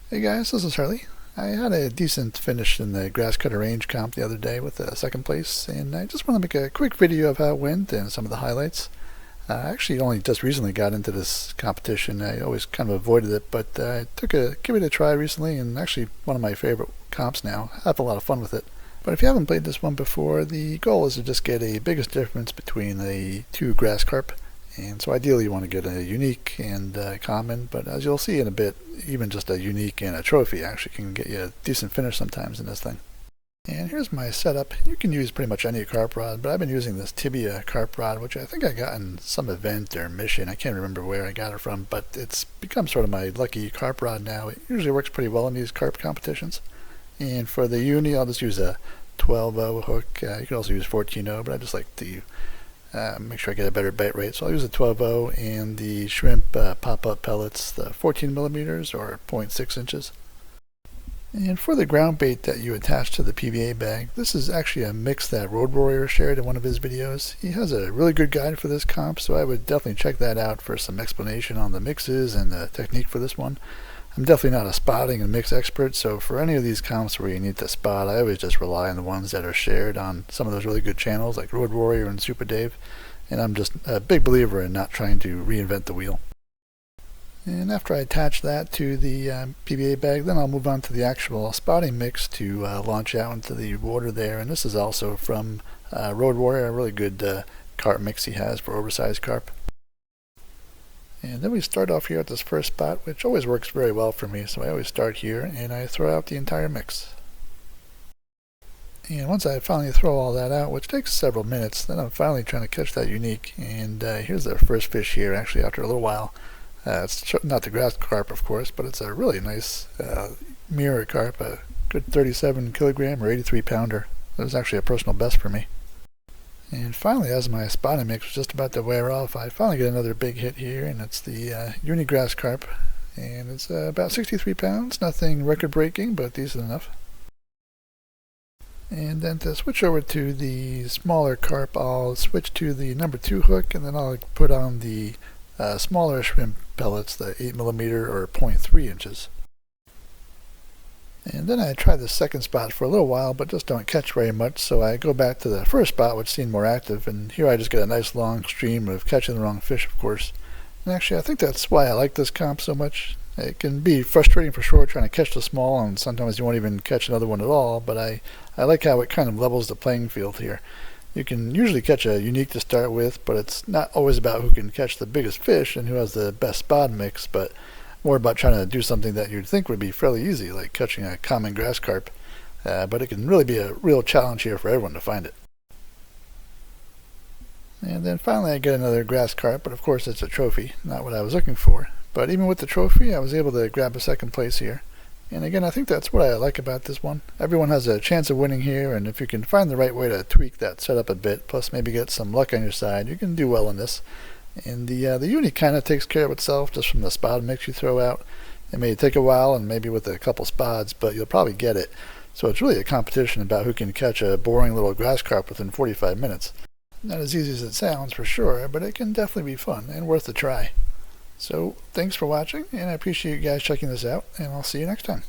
Hey guys, this is Harley. I had a decent finish in the grass cutter range comp the other day with second place, and I just want to make a quick video of how it went and some of the highlights. I actually only just recently got into this competition. I always kind of avoided it, but I give it a try recently, and actually one of my favorite comps now. I have a lot of fun with it. But if you haven't played this one before, the goal is to just get a biggest difference between the two grass carp. And so ideally you want to get a unique and common, but as you'll see in a bit, even just a unique and a trophy actually can get you a decent finish sometimes in this thing. And here's my setup. You can use pretty much any carp rod, but I've been using this Tibia carp rod, which I think I got in some event or mission. I can't remember where I got it from, but it's become sort of my lucky carp rod now. It usually works pretty well in these carp competitions. And for the uni, I'll just use a 12-0 hook. You can also use 14-0, but I just like to make sure I get a better bite rate. So I'll use a 12-0 and the shrimp pop-up pellets, the 14 millimeters or 0.6 inches. And for the ground bait that you attach to the PVA bag, this is actually a mix that Road Warrior shared in one of his videos. He has a really good guide for this comp, so I would definitely check that out for some explanation on the mixes and the technique for this one. I'm definitely not a spotting and mix expert, so for any of these comps where you need to spot, I always just rely on the ones that are shared on some of those really good channels like Road Warrior and Super Dave, and I'm just a big believer in not trying to reinvent the wheel. And after I attach that to the PVA bag, then I'll move on to the actual spotting mix to launch out into the water there, and this is also from Road Warrior, a really good carp mix he has for oversized carp. And then we start off here at this first spot, which always works very well for me, so I always start here and I throw out the entire mix. And once I finally throw all that out, which takes several minutes, then I'm finally trying to catch that unique, and here's the first fish here actually after a little while. It's not the grass carp of course, but it's a really nice mirror carp, a good 37 kilogram or 83 pounder. That was actually a personal best for me. And finally, as my spotting mix was just about to wear off, I finally get another big hit here, and it's the uni grass carp. And it's about 63 pounds, nothing record-breaking, but decent enough. And then to switch over to the smaller carp, I'll switch to the number 2 hook, and then I'll put on the smaller shrimp pellets, the 8 millimeter or 0.3 inches. And then I try the second spot for a little while, but just don't catch very much, so I go back to the first spot, which seemed more active, and here I just get a nice long stream of catching the wrong fish, of course. And actually, I think that's why I like this comp so much. It can be frustrating for sure trying to catch the small, and sometimes you won't even catch another one at all, but I like how it kind of levels the playing field here. You can usually catch a unique to start with, but it's not always about who can catch the biggest fish and who has the best spot mix, but more about trying to do something that you'd think would be fairly easy, like catching a common grass carp, but it can really be a real challenge here for everyone to find it. And then finally I get another grass carp, but of course it's a trophy, not what I was looking for. But even with the trophy, I was able to grab a second place here. And again, I think that's what I like about this one. Everyone has a chance of winning here, and if you can find the right way to tweak that setup a bit, plus maybe get some luck on your side, you can do well in this. And the uni kind of takes care of itself just from the spot mix you throw out. It may take a while and maybe with a couple spots, but you'll probably get it. So it's really a competition about who can catch a boring little grass carp within 45 minutes. Not as easy as it sounds for sure, but it can definitely be fun and worth a try. So thanks for watching, and I appreciate you guys checking this out, and I'll see you next time.